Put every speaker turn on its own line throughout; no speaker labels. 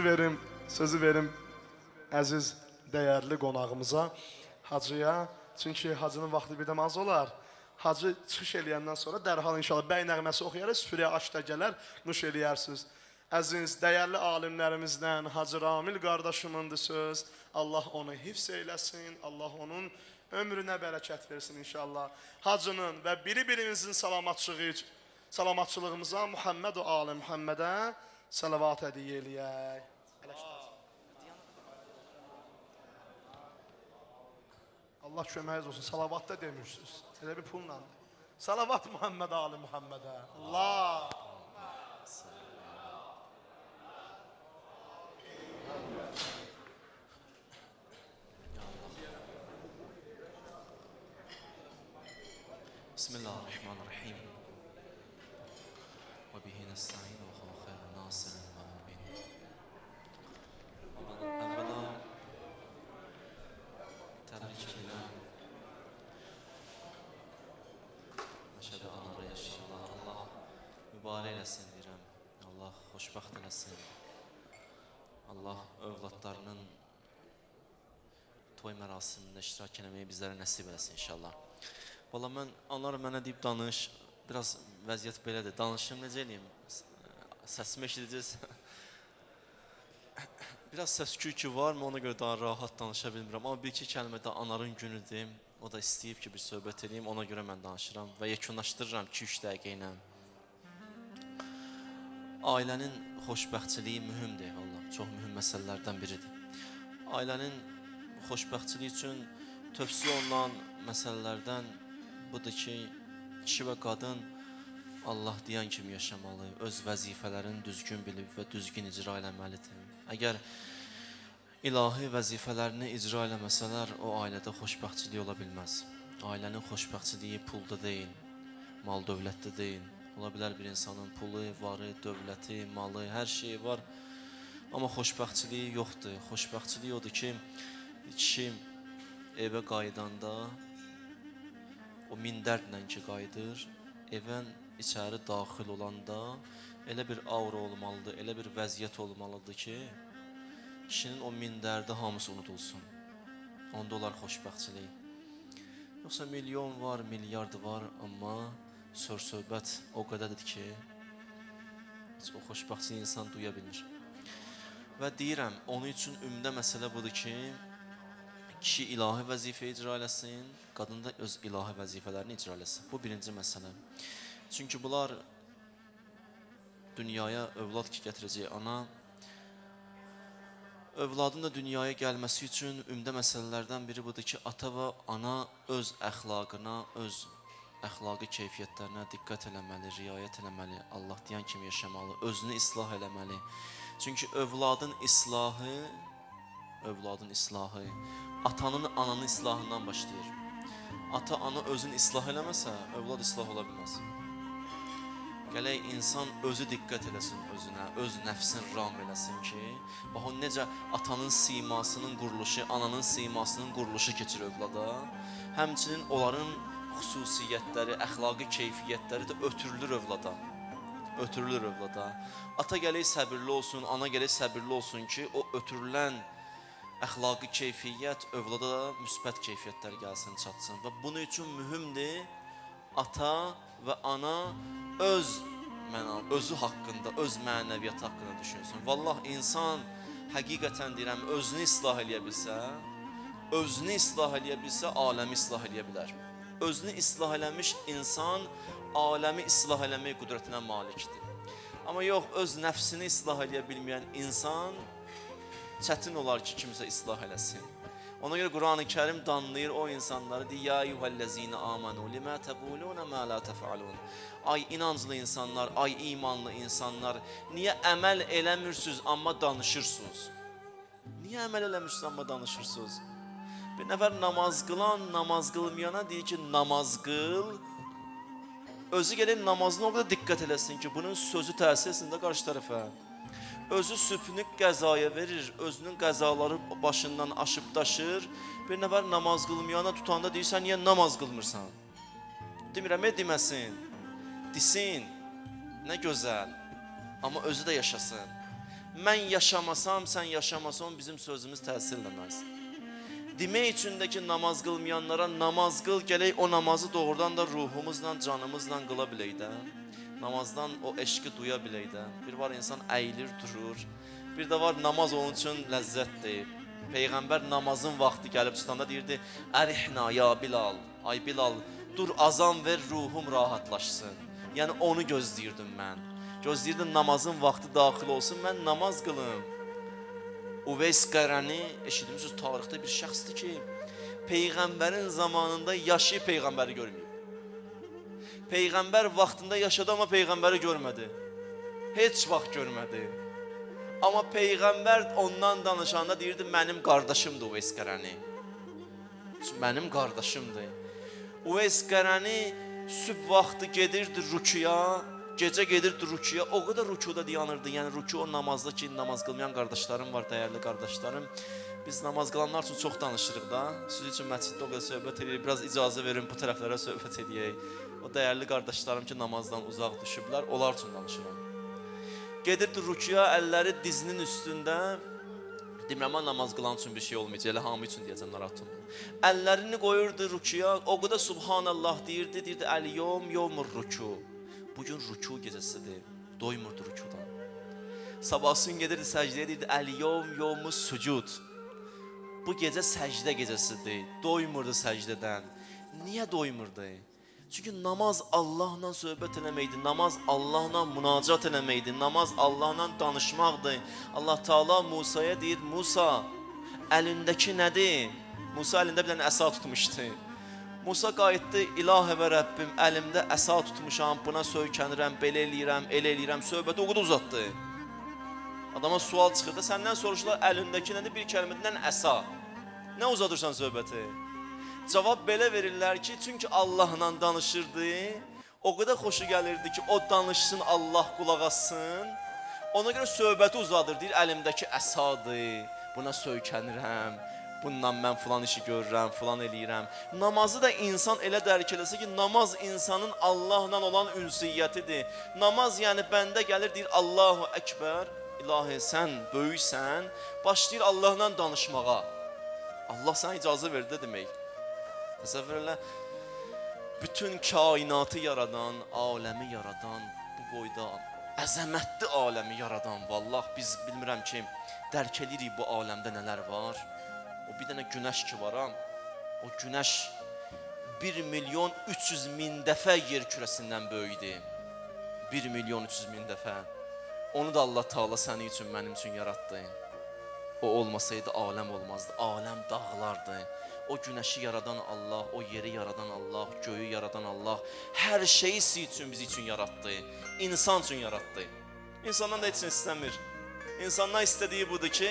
Sözü verim əziz, dəyərli qonağımıza, hacıya. Çünki hacının vaxtı birdən az olar. Hacı çıxış eləyəndən sonra dərhal inşallah bəy nəğməsi oxuyarız, süfrəyə aşda gələr, nuş eləyərsiniz. Əziz, dəyərli alimlərimizdən Hacı Ramil qardaşımındır söz. Allah onu hifz eyləsin, Allah onun ömrünə bərəkət versin inşallah. Hacının və biri-birimizin salamatçılığımıza Muhammed-u Ali Muhammedə salavat hədiyyə eləyək. Allah köməyiniz olsun, salavat da demirsiniz. Elə bir pulla. Salavat Muhammed Ali Muhammedə. Allah.
Bismillahirrahmanirrahim. Və bihi nəstəin və huve xeyrun nasirin və mubin. Əvvəla təbrik edirəm. Məşədə anarı inşallah. Allah mübarək eləsin deyirəm. Allah xoşbəxt eləsin. Allah övladlarının toy mərasimində iştirak eləməyi bizlərə nəsib eləsin inşallah. Valla mən, onlar mənə deyib danış, biraz vəziyyət belədir, danışım necə eləyim, səsimi eşidəcəz. Biraz səs-küy var mı, ona görə daha rahat danışa bilmirəm, amma bir-iki kəlmə də anarın günüdür, o da istəyib ki, bir söhbət edeyim, ona görə mən danışıram və yekunlaşdırıram 2-3 dəqiqə ilə. Ailənin xoşbəxtçiliyi mühümdür, valla, çox mühüm məsələlərdən biridir. Ailənin xoşbəxtçiliyi üçün tövsiyə olunan məsələlərdən budur ki, kişi və qadın Allah deyən kimi yaşamalı, öz vəzifələrini düzgün bilib və düzgün icra eləməlidir. Əgər ilahi vəzifələrini icra eləməsələr, o ailədə xoşbəxtçilik ola bilməz. Ailənin xoşbəxtçiliyi pulda deyil, mal dövlətdə deyil. Ola bilər bir insanın pulu, varı, dövləti, malı, hər şeyi var. Amma xoşbəxtçiliyi yoxdur. Xoşbəxtçiliyi odur ki, kişi evə qaydanda, o mindərlə ki qayıdır, evən içəri daxil olanda elə bir aura olmalıdır, elə bir vəziyyət olmalıdır ki, kişinin o mindərdə hamısı unudulsun. Onda olar xoşbəxtçilik. Yoxsa milyon var, milyard var, amma söz-söhbət o qədərdir ki, o xoşbəxtçiliyi insan duya bilmir. Və deyirəm, onun üçün ümdə məsələ budur ki, kişi ilahi vəzifə icra eləsin, qadın da öz ilahi vəzifələrini icra eləsin. Bu birinci məsələ. Çünki bunlar dünyaya övlad ki gətirəcək ana, övladın da dünyaya gəlməsi üçün ümdə məsələlərdən biri budur ki, ata və ana öz əxlaqına, öz əxlaqi keyfiyyətlərinə diqqət eləməli, riayət eləməli, Allah deyən kimi yaşamalı, özünü islah eləməli. Çünki övladın islahı atanın, ananın islahından başlayır. Ata, ana özünü islah eləməsə, övlad islah ola bilməz. Gələk insan özü diqqət eləsin özünə, öz nəfsin ram eləsin ki, bax o necə atanın simasının quruluşu, ananın simasının quruluşu keçir övlada. Həmçinin onların xüsusiyyətləri, əxlaqi keyfiyyətləri də ötürülür övlada. Ata gələk səbirli olsun, ana gələk səbirli olsun ki, o ötürülən əxlaqi keyfiyyət övlada da müsbət keyfiyyətlər gəlsin, çatsın. Və bunun üçün mühümdir ata və ana özü haqqında, öz mənəviyyatı haqqında düşünsün. Vallah insan həqiqətən deyirəm, özünü islah eləyə bilsə, aləmi islah eləyə bilər. Özünü islah eləmiş insan aləmi islah eləmək qüdrətinə malikdir. Amma yox, öz nəfsini islah eləyə bilməyən insan çətin olar ki, kimsə islah eləsin. Ona görə Quran-ı Kərim danlayır o insanları, deyir, ya eyyuhəl-ləzîne âmenû limə təqûlûne mə lâ təf'alûn. Ay inanclı insanlar, ay imanlı insanlar, niyə əməl eləmirsiniz, amma danışırsınız? Niyə əməl eləmirsiniz, amma danışırsınız? Bir nəfər namaz qılan, namaz qılmayana deyir ki, namaz qıl. Özü gəlin namazına o qədər diqqət eləsin ki, bunun sözü təsir etsin də qarşı tərəfə. Özü sübhünü qəzaya verir, özünün qəzaları başından aşıb daşır. Bir nəfər namaz qılmayana tutanda deyirsən, niyə namaz qılmırsan? Demirəm, deməsin, desin, nə gözəl, amma özü də yaşasın. mən yaşamasam, sən yaşamasan bizim sözümüz təsir eləməz. Demək üçün də ki, namaz qılmayanlara namaz qıl, gələk o namazı doğrudan da ruhumuzla, canımızla qıla bilək də. Namazdan o eşqi duya bilək də. Bir var insan əyilir, durur. Bir də var namaz onun üçün ləzzətdir. Peyğəmbər namazın vaxtı gəlib tutanda deyirdi, ərihna ya Bilal, ay Bilal, dur azan ver, ruhum rahatlaşsın. Yəni onu gözləyirdim mən. Gözləyirdim namazın vaxtı daxil olsun, mən namaz qılım. Uveys Qarani, eşitmişsiniz, tarixdə bir şəxsdir ki, Peyğəmbərin zamanında yaşayıb Peyğəmbəri görməyib. Peyğəmbər vaxtında yaşadı, amma Peyğəmbəri görmədi. Heç vaxt görmədi. Amma Peyğəmbər ondan danışanda deyirdi, mənim qardaşımdır Uveys Qarani. Mənim qardaşımdır. Uveys Qarani sübh vaxtı gedirdi rükuya, gecə gedirdi rükuya, o qədər rükuda dayanırdı. Yəni rüku o namazda ki, namaz qılmayan qardaşlarım var, dəyərli qardaşlarım. Biz namaz qılanlar üçün çox danışırıq da. Siz üçün məsciddə o qədər söhbət edirik. Biraz icazə verin bu tərəflərə söhbət edək. O dəyərli qardaşlarım ki, namazdan uzaq düşüblər, onlar üçün danışıram. Gedirdi rükuya, əlləri dizinin üstündə. Demirəm, namaz qılan üçün bir şey olmayacaq, elə hamı üçün deyəcəm, narahat olmayın. Əllərini qoyurdu rükuya, o qədər Subhanallah deyirdi, deyirdi, əl-yom yomur rüku. Bugün rüku gecəsidir, doymurdu rükudan. Sabahsın gedirdi səcdəyə, deyirdi, əl-yom yomus sucud. Bu gecə səcdə gecəsidir, doymurdu səcdədən. Niyə doymurdu? Çünki namaz Allahla söhbət eləməkdir, namaz Allahla münacat eləməkdir, namaz Allahla danışmaqdır. Allah Taala Musaya deyir, Musa, əlindəki nədir? Musa əlində bir dənə əsa tutmuşdu. Musa qayıtdı, ilahə və Rəbbim, əlimdə əsa tutmuşam, buna söykənirəm, belə eləyirəm, söhbəti o qədər uzatdı. Adama sual çıxırdı, səndən soruşdular, əlindəki nədir? Bir kəlmədən əsa. Nə uzadırsan söhbəti? Cavab belə verirlər ki, çünki Allahla danışırdı, o qədər xoşu gəlirdi ki, o danışsın, Allah qulaq assın. Ona görə söhbəti uzadır, deyir, əlimdəki əsadır, buna söykənirəm, bundan mən filan işi görürəm, filan eləyirəm. Namazı da insan elə dərk eləsə ki, namaz insanın Allahla olan ünsiyyətidir. Namaz yəni bəndə gəlir, deyir, Allahu Əkbər, ilahi sən böyüksən, başlayır Allahla danışmağa. Allah sənə icazə verdi demək. Təsəvvür elə, bütün kainatı yaradan, aləmi yaradan, bu boyda əzəmətli aləmi yaradan, vallah biz bilmirəm ki, dərk edirik bu aləmdə nələr var. O bir dənə günəş ki var, o günəş 1.300.000 dəfə yer kürəsindən böyüdür. 1.300.000 dəfə. Onu da Allah Taala sənin üçün, mənim üçün yaratdı. O olmasaydı aləm olmazdı, aləm dağlardı. O günəşi yaradan Allah, o yeri yaradan Allah, göyü yaradan Allah, hər şeyi siz üçün, biz üçün yaratdı. İnsan üçün yaratdı. İnsandan da heç nə istəmir. İnsandan istədiyi budur ki,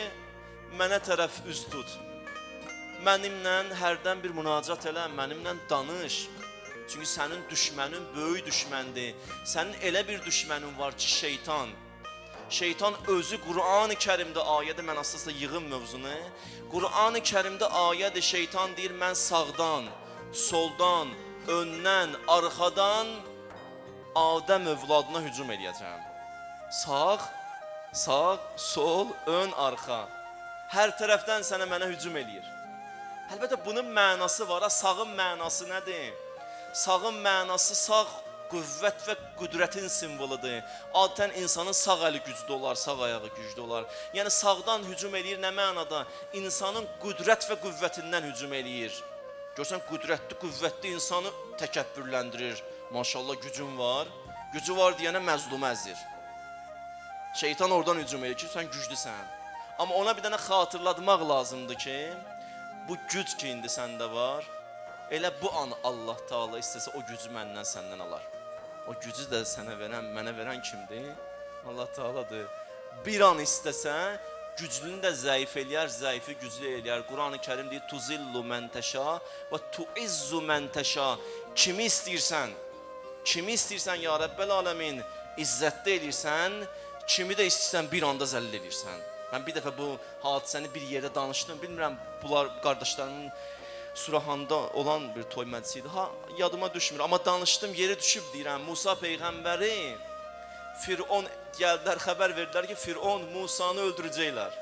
mənə tərəf üz tut. Mənimlə hərdən bir münacat elə, mənimlə danış. Çünki sənin düşmənin böyük düşməndir. Sənin elə bir düşmənin var ki, şeytan. Şeytan özü Qur'an-ı Kərimdə ayədə, mən aslında yığım mövzunu. Qur'an-ı Kərimdə ayədir, şeytan deyir, mən sağdan, soldan, öndən, arxadan Adəm övladına hücum eləyəcəm. Sağ, sol, ön, arxa. Hər tərəfdən sənə mənə hücum eləyir. Əlbəttə bunun mənası var, sağın mənası nədir? Sağın mənası sağ qüvvət və qüdrətin simvoludur. Adətən insanın sağ əli güclü olar, sağ ayağı güclü olar. Yəni sağdan hücum eləyir nə mənada? İnsanın qüdrət və qüvvətindən hücum eləyir. Görsən qüdrətli, qüvvətli insanı təkəbbürləndirir. Maşallah gücün var. Gücü var deyənə məzlumu əzir. Şeytan oradan hücum eləyir ki, sən güclüsən. Amma ona bir dənə xatırlatmaq lazımdır ki, bu güc ki indi səndə var, elə bu an Allah Taala istəsə o gücü məndən səndən alar. O gücü də sənə verən, mənə verən kimdir? Allah Taaladır. Bir an istəsə, güclünü də zəif eləyər, zəifi güclü eləyər. Qur'an-ı Kərim deyir, tuzillu mən təşa və tuizzu mən təşa. Kimi istəyirsən ya Rəbbəl aləmin, izzətdə eləyirsən, kimi də istəyirsən bir anda zəll eləyirsən. Mən bir dəfə bu hadisəni bir yerdə danışdım, bilmirəm, bunlar qardaşlarımın Surahanda olan bir toy məclisi idi. Yadıma düşmür, amma danışdım, yeri düşüb deyirəm. Musa Peyğəmbəri Firon gəldilər, xəbər verdilər ki, Firon Musanı öldürəcəklər.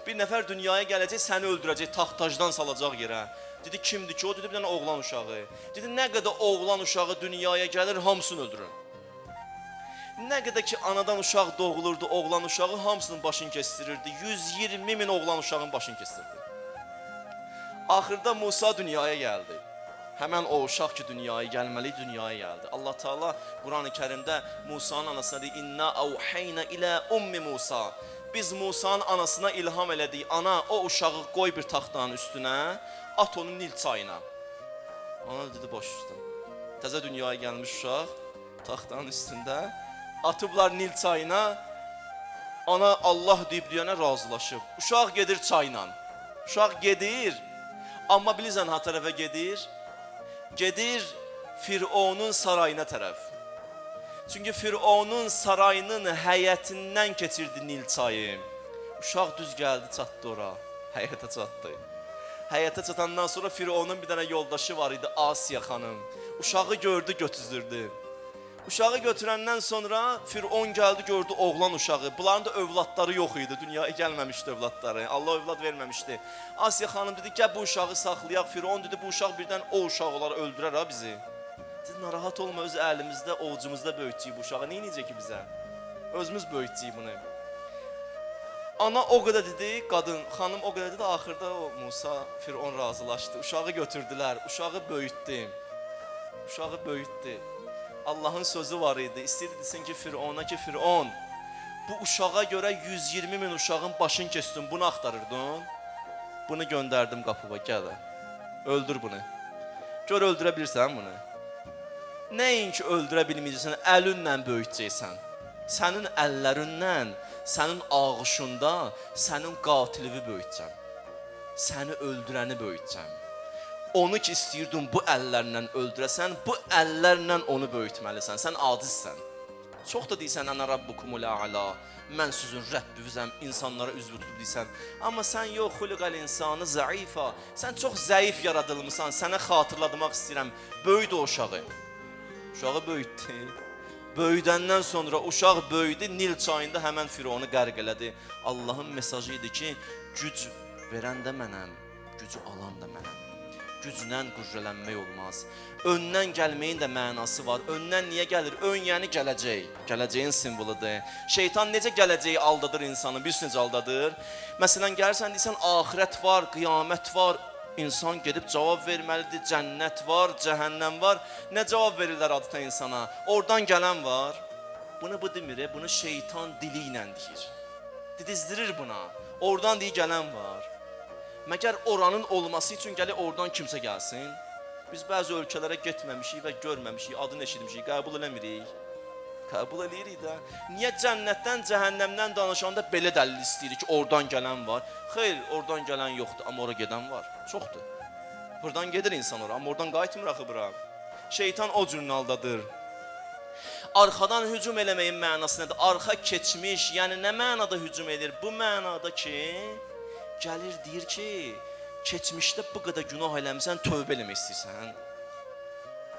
Bir nəfər dünyaya gələcək, səni öldürəcək, taxtacdan salacaq yerə. Dedi, kimdir ki o? Dedi, bir dənə oğlan uşağı. Dedi, nə qədər oğlan uşağı dünyaya gəlir, hamısını öldürün. Nə qədər ki anadan uşaq doğulurdu, oğlan uşağı hamısının başını kestirirdi. 120 min oğlan uşağın başını kestirdi. Axırda Musa dünyaya gəldi. Həmən o uşaq ki dünyaya gəlməli, dünyaya gəldi. Allah Taala Qurani Kərimdə Musanın anasına deyir: "İnna auhayna ila ummi Musa." Biz Musanın anasına ilham elədik. Ana, o uşağı qoy bir taxtanın üstünə, at onu Nil çayına. Ana dedi, baş üstə. Təzə dünyaya gəlmiş uşaq taxtanın üstündə atıblar Nil çayına. Ana Allah deyib deyənə razılaşıb. Uşaq gedir çayla. Uşaq gedir. Amma bilirsən ha tərəfə gedir? Gedir Fironun sarayına tərəf. Çünki Fironun sarayının həyətindən keçirdi Nil çayı. Uşaq düz gəldi, çatdı ora. Həyətə çatdı. Həyətə çatandan sonra Fironun bir dənə yoldaşı var idi, Asiya xanım. Uşağı gördü, götüzdürdü. Uşağı götürəndən sonra Firon gəldi, gördü oğlan uşağı. Bunların da övladları yox idi, dünyaya gəlməmişdi övladları. Allah övlad verməmişdi. Asiya xanım dedi, gəl bu uşağı saxlayaq. Firon dedi, bu uşaq birdən o uşaq olar, öldürər ha bizi. Dedi, narahat olma, öz əlimizdə, ovucumuzda böyütcəyik bu uşağı. Nə inəcək ki bizə? Özümüz böyütcəyik bunu. Ana o qədər dedi, qadın, xanım o qədər dedi, axırda o Musa, Firon razılaşdı. Uşağı götürdülər, uşağı böyütdü. Uşağı böyütdü. Allahın sözü var idi. İstəyirdi desin ki Firona ki Firon, bu uşağa görə 120 min uşağın başını kesdin, bunu axtarırdın. Bunu göndərdim qapıva, gəl. Öldür bunu. Gör öldürə bilirsən bunu. Nəinki öldürə bilməyəcəksən, əlinlə böyütəcəksən. Sənin əllərindən, sənin ağışında, sənin qatilini böyütəcəm. Səni öldürəni böyütəcəm. Onu ki istəyirdin bu əllərlə öldürəsən, bu əllərlə onu böyütməlisən. Sən acizsən. Çox da deyirsən, ənə rabbukumul a'la. Mən sizin Rəbbinizəm, insanlara üz tutub deyirsən. Amma sən yox, xuliqəl insanı zəifa. Sən çox zəif yaradılmısan. Sənə xatırlatmaq istəyirəm. Böyüdü o uşağı. Uşağı böyütdü. Böyüdəndən sonra uşaq böyüdü, Nil çayında həmən Fironu qərq elədi. Allahın mesajı idi ki, güc verən də mənəm, gücü alan da mənəm. Güclə qürrələnmək olmaz. Öndən gəlməyin də mənası var. Öndən niyə gəlir? Ön yəni gələcək. Gələcəyin simvoludur. Şeytan necə gələcəyi aldadır insanı? Bilirsiniz necə aldadır? Məsələn, gəlirsən deyirsən, axirət var, qiyamət var. İnsan gedib cavab verməlidir. Cənnət var, cəhənnəm var. Nə cavab verirlər adətən insana? Oradan gələn var. Bunu bu demir, bunu şeytan dili ilə deyir. Didizdirir buna. Oradan deyir gələn var. Məgər oranın olması üçün gəlir oradan kimsə gəlsin? Biz bəzi ölkələrə getməmişik və görməmişik, adını eşitmişik, qəbul eləmirik. Qəbul eləyirik də. Niyə cənnətdən, cəhənnəmdən danışanda belə dəlil istəyirik ki, oradan gələn var? Xeyr, oradan gələn yoxdur, amma ora gedən var. Çoxdur. Buradan gedir insan ora, amma oradan qayıtmır axı bura. Şeytan o cürünü aldadır. Arxadan hücum eləməyin mənası nədir? Arxa keçmiş, yəni nə mənada hücum edir? Bu mənada ki, gəlir deyir ki, keçmişdə bu qədər günah eləmişsən, tövbə eləmək istəyirsən.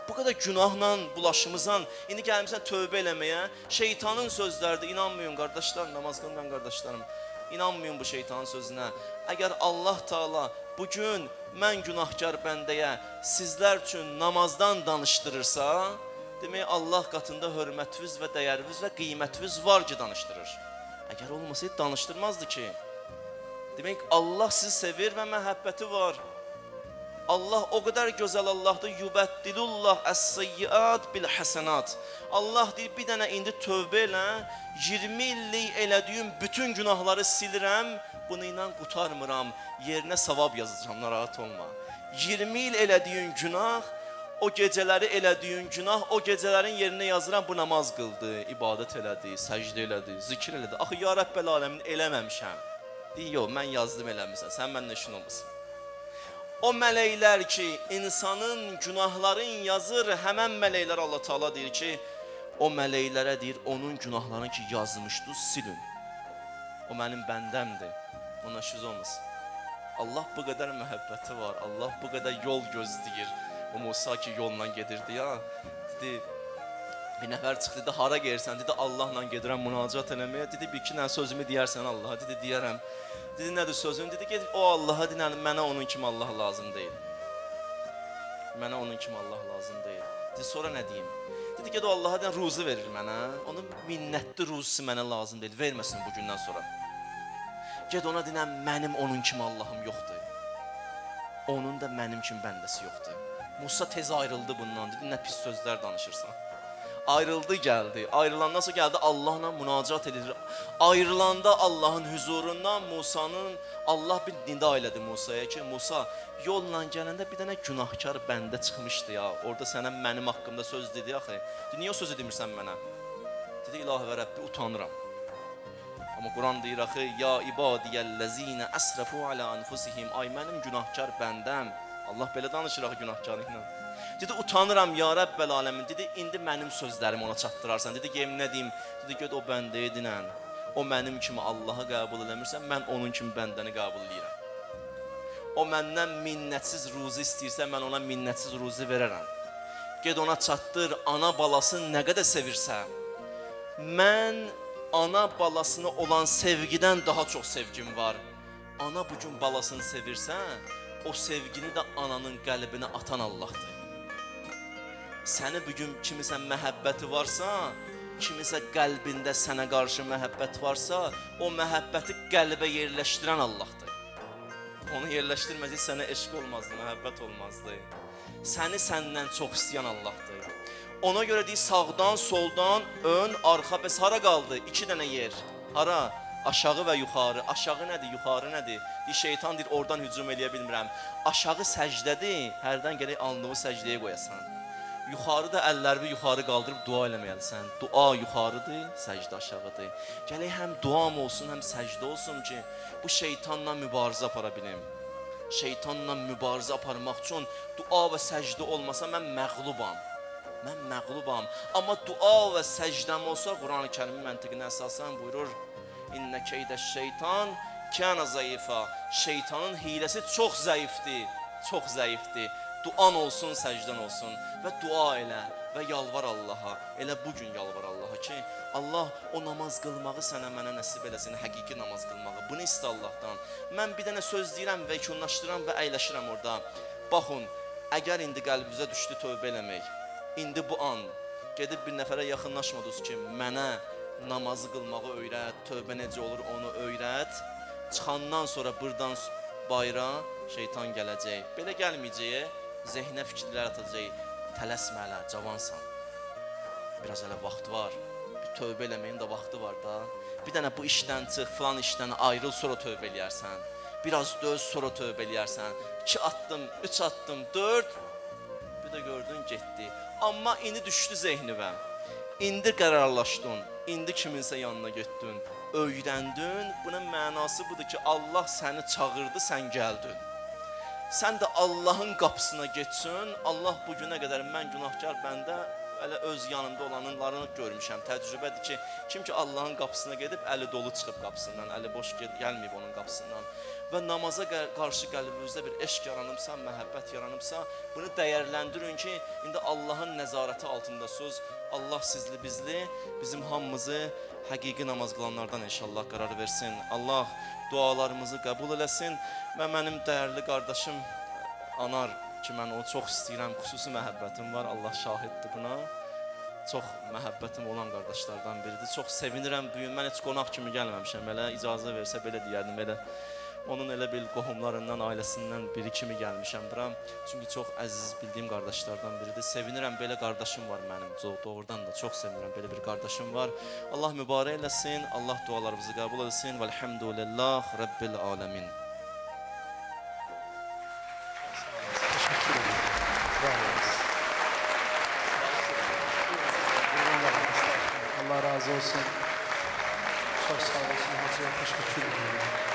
Bu qədər günahla bulaşımızdan, indi gəlmişsən tövbə eləməyə. Şeytanın sözləridir, inanmayın qardaşlar, namaz qılmayan qardaşlarım. İnanmayın bu şeytanın sözünə. Əgər Allah Taala bugün mən günahkar bəndəyə sizlər üçün namazdan danışdırırsa, demək Allah qatında hörmətiniz və dəyəriniz və qiymətiniz var ki danışdırır. Əgər olmasaydı danışdırmazdı ki. Demək Allah sizi sevir və məhəbbəti var. Allah o qədər gözəl Allahdır. Yubəddilullah əs-seyyiat bil-həsənat. Allah deyir, bir dənə indi tövbə elə, 20 illik elədiyim bütün günahları silirəm, bunu ilə qutarmıram, yerinə savab yazacağam, narahat olma. 20 il elədiyin günah, o gecələri elədiyin günah, o gecələrin yerinə yazıram, bu namaz qıldı, ibadət elədi, səcdə elədi, zikr elədi. Axı, ya Rəbbəl aləmin eləməmişəm. Deyir, yox, mən yazdım eləmirsən, sən məndən işin olmasın. O mələklər ki, insanın günahların yazır, həmən mələklər Allah Taala deyir ki, o mələklərə deyir, onun günahlarını ki yazmışdı, silin. O mənim bəndəmdir, ona şüz olmasın. Allah bu qədər məhəbbəti var, Allah bu qədər yol gözləyir. O Musa ki yolla gedirdi ya, dedi, Bir nəfər çıxdı, dedi, hara gelirsən? Dedi, Allahla gedirəm münacat eləməyə. Dedi, bir iki dənə sözümü deyərsən Allaha. Dedi, deyərəm. Dedi, nədir sözün? Dedi, get o Allaha, dedi, mənə onun kimi Allah lazım deyil. Mənə onun kimi Allah lazım deyil. Dedi, sonra nə deyim? Dedi, get o Allaha, dedi, ruzu verir mənə. Onun minnətli ruzusu mənə lazım deyil. Verməsin bugündən sonra. Get ona deyəm, mənim onun kimi Allahım yoxdur. Onun da mənim kimi bəndəsi yoxdur. Musa tez ayrıldı bundan. Dedi, nə pis sözlər danışırsan. Ayrıldı, gəldi. Ayrılandan sonra gəldi, Allahla münacat edir. Ayrılanda Allahın huzurundan Musanın, Allah bir nida elədi Musaya ki, Musa, yolla gələndə bir dənə günahkar bəndə çıxmışdı ya. Orada sənə mənim haqqımda söz dedi axı. Dedi, niyə o sözü demirsən mənə? Dedi, İlahi və Rəbbi, utanıram. Amma Quran deyir axı, ya ibadiyəl-ləzinə əsrəfu alə anfusihim. Ay, mənim günahkar bəndəm. Allah belə danışır axı günahkarı ilə. Dedi, utanıram ya Rəbbəl aləmin. Dedi, indi mənim sözlərimi ona çatdırarsan. Dedi, geyim nə deyim? Dedi, göd o bəndəyə dinən. O mənim kimi Allahı qəbul eləmirsən, mən onun kimi bəndəni qəbul edirəm. O məndən minnətsiz ruzi istəyirsə, mən ona minnətsiz ruzi verərəm. Ged ona çatdır, ana balasını nə qədər sevirsə, mən ana balasına olan sevgidən daha çox sevgim var. Ana bugün balasını sevirsə, o sevgini də ananın qəlbinə atan Allahdır. Səni bugün kimisə məhəbbəti varsa, kimisə qəlbində sənə qarşı məhəbbət varsa, o məhəbbəti qəlbə yerləşdirən Allahdır. Onu yerləşdirməsə sənə eşq olmazdı, məhəbbət olmazdı. Səni səndən çox istəyən Allahdır. Ona görə deyir, sağdan, soldan, ön, arxa, bəs hara qaldı? 2 dənə yer. Hara? Aşağı və yuxarı. Aşağı nədir, yuxarı nədir? Deyir, şeytan deyir, oradan hücum eləyə bilmirəm. Aşağı səcdədir, hərdən gələk alnığı səcdəyə qoyasan. Yuxarı da əllərini yuxarı qaldırıb dua eləməyəlisən. Dua yuxarıdır, səcdə aşağıdır. Gələk həm duam olsun, həm səcdə olsun ki, bu şeytanla mübarizə apara bilim. Şeytanla mübarizə aparmaq üçün dua və səcdə olmasa mən məğlubam. Mən məğlubam. Amma dua və səcdəm olsa, Quran-ı Kərimin məntiqinə əsasən buyurur, İnnə keydə şeytan kənə zəifa. Şeytanın hiləsi çox zəifdir, çox zəifdir. Duan olsun, səcdən olsun və dua elə və yalvar Allaha. Elə bugün yalvar Allaha ki, Allah o namaz qılmağı sənə mənə nəsib eləsin, həqiqi namaz qılmağı. Bunu istə Allahdan. Mən bir dənə söz deyirəm və yekunlaşdıram və əyləşirəm orada. Baxın, əgər indi qəlbinizə düşdü tövbə eləmək, indi bu an gedib bir nəfərə yaxınlaşmadınız ki, mənə namazı qılmağı öyrət, tövbə necə olur onu öyrət. Çıxandan sonra buradan bayra şeytan gələcək. Belə gəlməyəcək. Zehnə fikirlər atacaq, tələsmə hələ, cavansan. Biraz hələ vaxt var, bir tövbə eləməyin də vaxtı var da. Bir dənə bu işdən çıx, filan işdən ayrıl, sonra tövbə eləyərsən. Biraz döz, sonra tövbə eləyərsən. 2 atdım, 3 atdım, 4, bir də gördün, getdi. Amma indi düşdü zehnivə, indi qərarlaşdın, indi kiminsə yanına getdin, öyrəndin. Bunun mənası budur ki, Allah səni çağırdı, sən gəldin. Sən də Allahın qapısına getsin. Allah bugünə qədər mən günahkar bəndə elə öz yanında olanlarını görmüşəm. Təcrübədir ki, kim ki Allahın qapısına gedib əli dolu çıxıb qapısından, əli boş gəlməyib onun qapısından və namaza qarşı qəlbinizdə bir eşq yaranıbsa, məhəbbət yaranıbsa, bunu dəyərləndirin ki, indi Allahın nəzarəti altındasınız. Allah sizli bizli, bizim hamımızı həqiqi namaz qılanlardan inşallah qərar versin. Allah dualarımızı qəbul eləsin və mənim dəyərli qardaşım Anar ki, mən onu çox istəyirəm, xüsusi məhəbbətim var, Allah şahiddir buna. Çox məhəbbətim olan qardaşlardan biridir. Çox sevinirəm bu gün. Mən heç qonaq kimi gəlməmişəm. Belə icazə versə belə deyərdim, belə. Onun elə bil qohumlarından, ailəsindən biri kimi gəlmişəm bura. Çünki çox əziz bildiyim qardaşlardan biridir. Sevinirəm, belə qardaşım var mənim. Doğrudan da çox sevinirəm, belə bir qardaşım var. Allah mübarək eləsin, Allah dualarımızı qəbul etsin. Vəlhamdülillah, Rabbil aləmin.
Allah razı olsun. Çok sağ olsun. Hacıya teşekkür ederim.